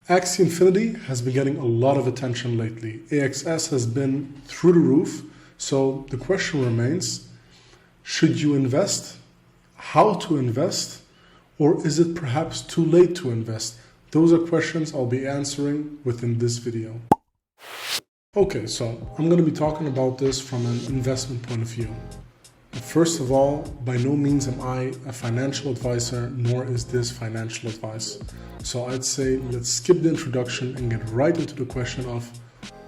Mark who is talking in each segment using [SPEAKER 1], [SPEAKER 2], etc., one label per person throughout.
[SPEAKER 1] Axie Infinity has been getting a lot of attention lately. AXS has been through the roof, so the question remains, should you invest? How to invest? Or is it perhaps too late to invest? Those are questions I'll be answering within this video. Okay, so I'm going to be talking about this from an investment point of view. First of all, by no means am I a financial advisor, nor is this financial advice. So I'd say let's skip the introduction and get right into the question of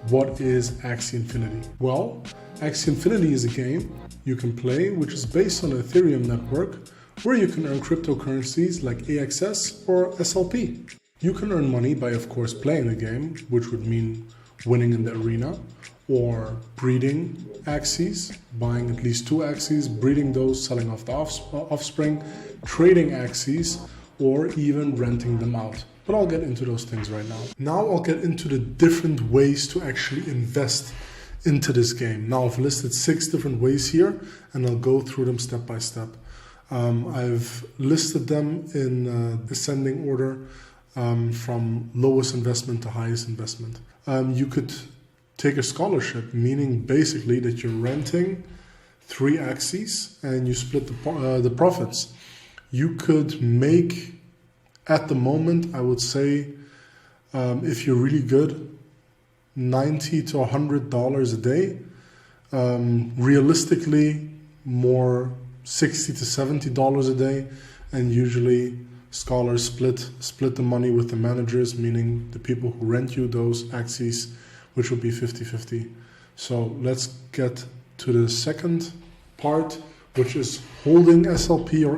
[SPEAKER 1] what is Axie Infinity? Well, Axie Infinity is a game you can play which is based on the Ethereum network where you can earn cryptocurrencies like AXS or SLP. You can earn money by, of course, playing the game, which would mean winning in the arena, or breeding Axies, buying at least 2 Axies, breeding those, selling off the offspring, trading Axies, or even renting them out. But I'll get into those things right now. Now I'll get into the different ways to actually invest into this game. Now I've listed 6 different ways here, and I'll go through them step by step. I've listed them in descending order from lowest investment to highest investment. You could take a scholarship, meaning basically that you're renting 3 Axies and you split the profits. You could make, at the moment, I would say, if you're really good, $90 to $100 a day. Realistically, more $60 to $70 a day, and usually scholars split the money with the managers, meaning the people who rent you those Axies, which would be 50-50. So let's get to the second part, which is holding SLP or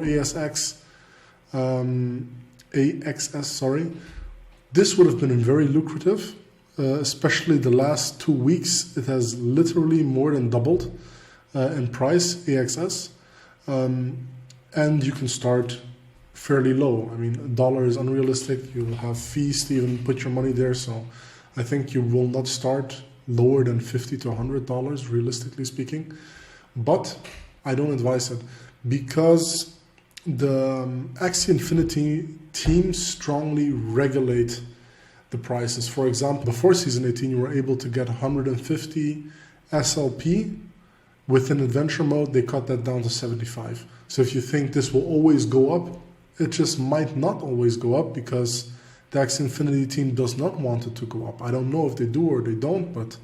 [SPEAKER 1] AXS, sorry. This would have been very lucrative, especially the last 2 weeks. It has literally more than doubled in price, AXS. And you can start fairly low. I mean, $1 is unrealistic. You'll have fees to even put your money there. So I think you will not start lower than $50 to $100, realistically speaking. But I don't advise it because the Axie Infinity team strongly regulate the prices. For example, before season 18, you were able to get 150 SLP. Within adventure mode, they cut that down to 75. So if you think this will always go up, it just might not always go up because the Axie Infinity team does not want it to go up. I don't know if they do or they don't, but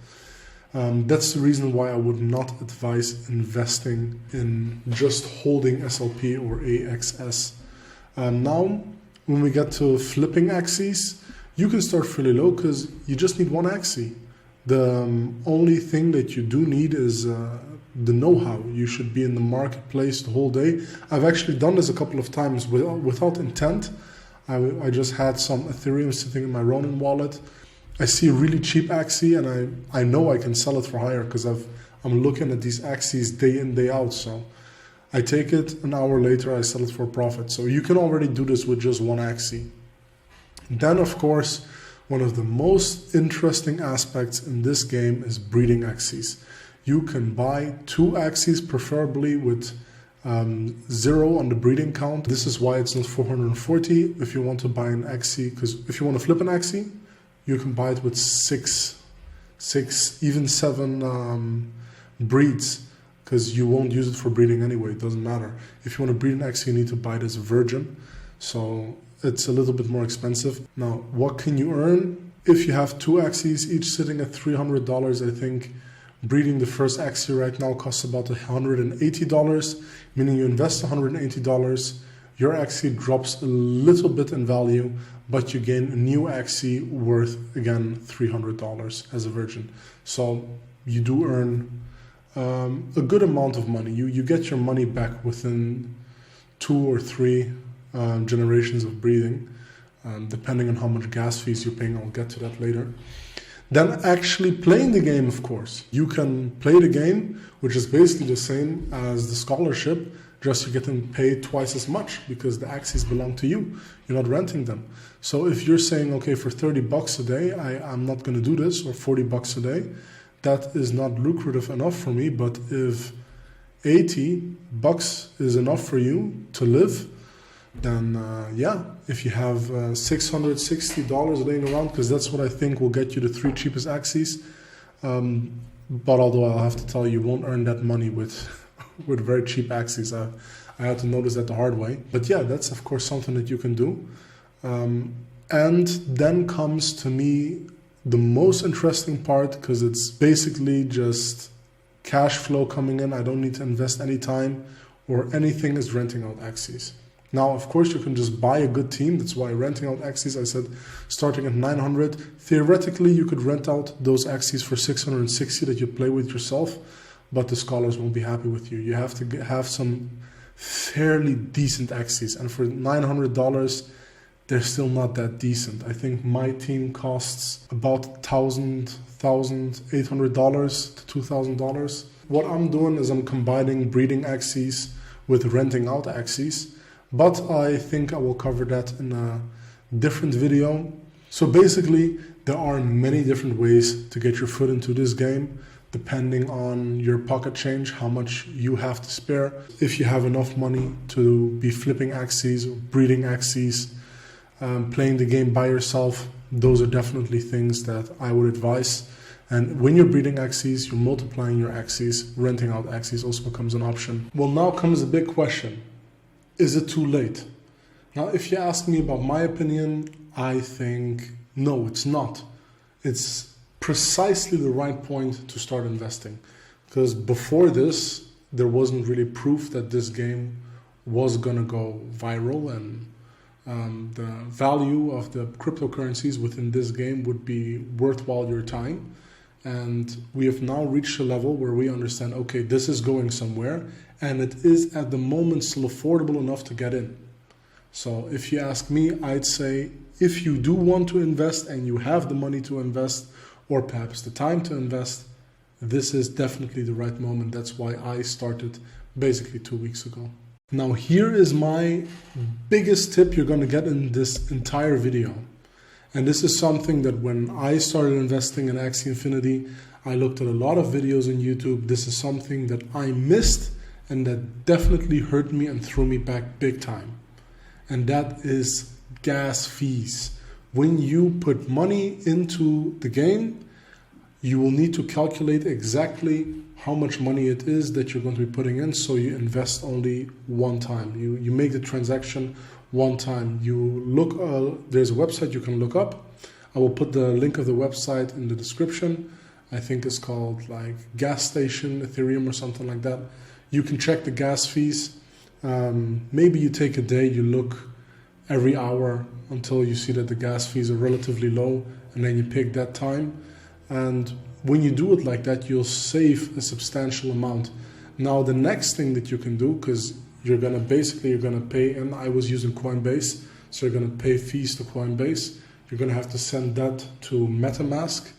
[SPEAKER 1] that's the reason why I would not advise investing in just holding SLP or AXS. Now, when we get to flipping Axies, you can start fairly low because you just need 1 Axie. The only thing that you do need is the know-how. You should be in the marketplace the whole day. I've actually done this a couple of times without intent. I just had some Ethereum sitting in my Ronin wallet. I see a really cheap Axie and I know I can sell it for higher because I'm looking at these Axies day in, day out. So I take it, an hour later I sell it for profit. So you can already do this with just 1 Axie. Then, of course, one of the most interesting aspects in this game is breeding Axies. You can buy 2 Axies, preferably with 0 on the breeding count. This is why it's not 440 if you want to buy an Axie, because if you want to flip an Axie, you can buy it with 6, even 7 breeds, because you won't use it for breeding anyway, it doesn't matter. If you want to breed an Axie, you need to buy it as a virgin. So it's a little bit more expensive. Now, what can you earn? If you have 2 Axies, each sitting at $300, I think breeding the first Axie right now costs about $180, meaning you invest $180, your Axie drops a little bit in value, but you gain a new Axie worth, again, $300 as a virgin. So you do earn a good amount of money. You get your money back within 2 or 3 generations of breeding, depending on how much gas fees you're paying. I'll get to that later. Then actually playing the game, of course. You can play the game, which is basically the same as the scholarship, just you're getting paid twice as much because the Axies belong to you. You're not renting them. So if you're saying, okay, for $30 a day, I'm not going to do this, or $40 a day, that is not lucrative enough for me. But if $80 is enough for you to live, then yeah, if you have $660 laying around, because that's what I think will get you the 3 cheapest Axies. But although I'll have to tell you, you won't earn that money with very cheap Axies. I had to notice that the hard way. But yeah, that's of course something that you can do. And then comes to me the most interesting part, because it's basically just cash flow coming in. I don't need to invest any time or anything, is renting out Axies. Now, of course, you can just buy a good team. That's why renting out Axies, I said, starting at 900. Theoretically, you could rent out those Axies for 660 that you play with yourself, but the scholars won't be happy with you. You have to have some fairly decent Axies, and for $900, they're still not that decent. I think my team costs about $1,800 to $2,000. What I'm doing is I'm combining breeding Axies with renting out Axies. But I think I will cover that in a different video. So basically, there are many different ways to get your foot into this game, depending on your pocket change, how much you have to spare. If you have enough money to be flipping Axies, breeding Axies, playing the game by yourself, those are definitely things that I would advise. And when you're breeding Axies, you're multiplying your Axies, renting out Axies also becomes an option. Well, now comes a big question. Is it too late? Now, if you ask me about my opinion, I think no, it's not. It's precisely the right point to start investing. Because before this, there wasn't really proof that this game was going to go viral, and the value of the cryptocurrencies within this game would be worthwhile your time. And we have now reached a level where we understand, okay, this is going somewhere, and it is at the moment still affordable enough to get in. So if you ask me, I'd say if you do want to invest and you have the money to invest, or perhaps the time to invest, this is definitely the right moment. That's why I started basically 2 weeks ago. Now here is my biggest tip you're going to get in this entire video. And this is something that when I started investing in Axie Infinity, I looked at a lot of videos on YouTube. This is something that I missed and that definitely hurt me and threw me back big time. And that is gas fees. When you put money into the game, you will need to calculate exactly how much money it is that you're going to be putting in, so you invest only one time. You make the transaction one time. You look, there's a website you can look up. I will put the link of the website in the description. I think it's called like Gas Station Ethereum or something like that. You can check the gas fees. Maybe you take a day, you look every hour until you see that the gas fees are relatively low, and then you pick that time. And when you do it like that, you'll save a substantial amount. Now the next thing that you can do, because you're gonna pay, and I was using Coinbase, so you're gonna pay fees to Coinbase. You're gonna have to send that to MetaMask,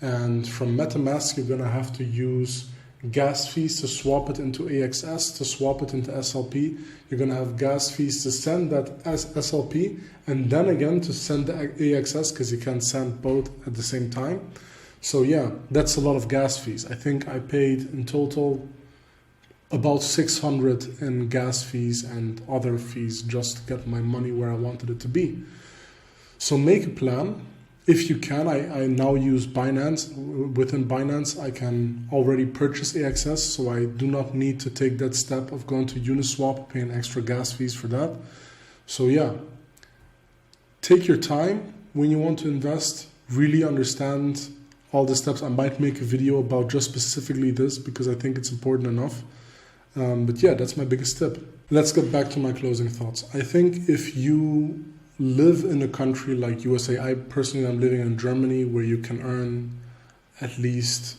[SPEAKER 1] and from MetaMask you're gonna have to use gas fees to swap it into AXS, to swap it into SLP. You're gonna have gas fees to send that as SLP, and then again to send the AXS, because you can't send both at the same time. So yeah, that's a lot of gas fees. I think I paid in total about 600 in gas fees and other fees just to get my money where I wanted it to be. So make a plan. If you can, I now use Binance. Within Binance, I can already purchase AXS, so I do not need to take that step of going to Uniswap, paying extra gas fees for that. So yeah, take your time when you want to invest, really understand all the steps. I might make a video about just specifically this because I think it's important enough. But yeah, that's my biggest tip. Let's get back to my closing thoughts. I think if you live in a country like USA, I personally am living in Germany, where you can earn at least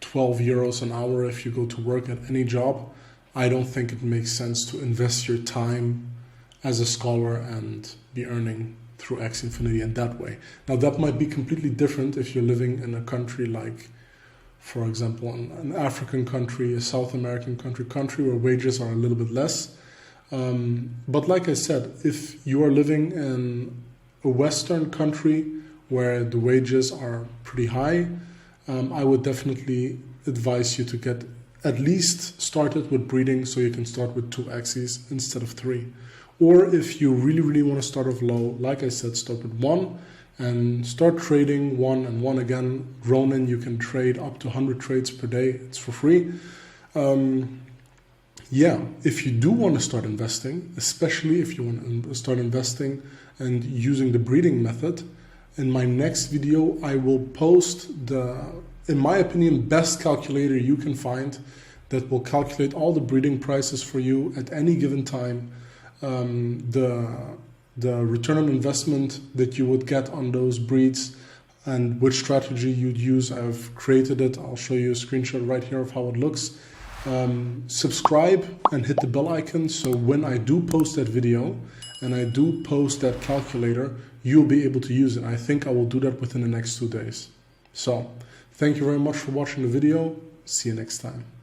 [SPEAKER 1] 12 euros an hour if you go to work at any job. I don't think it makes sense to invest your time as a scholar and be earning through Axie Infinity in that way. Now that might be completely different if you're living in a country like, for example, an African country, a South American country where wages are a little bit less. But like I said, if you are living in a Western country where the wages are pretty high, I would definitely advise you to get at least started with breeding, so you can start with 2 Axies instead of 3. Or if you really want to start off low, like I said, start with 1 and start trading 1 and 1 again. Ronin, you can trade up to 100 trades per day. It's for free. Yeah, if you do want to start investing, especially if you want to start investing and using the breeding method, in my next video, I will post the, in my opinion, best calculator you can find that will calculate all the breeding prices for you at any given time. The return on investment that you would get on those breeds and which strategy you'd use. I've created it. I'll show you a screenshot right here of how it looks. Subscribe and hit the bell icon so when I do post that video and I do post that calculator, you'll be able to use it. I think I will do that within the next 2 days. So thank you very much for watching the video. See you next time.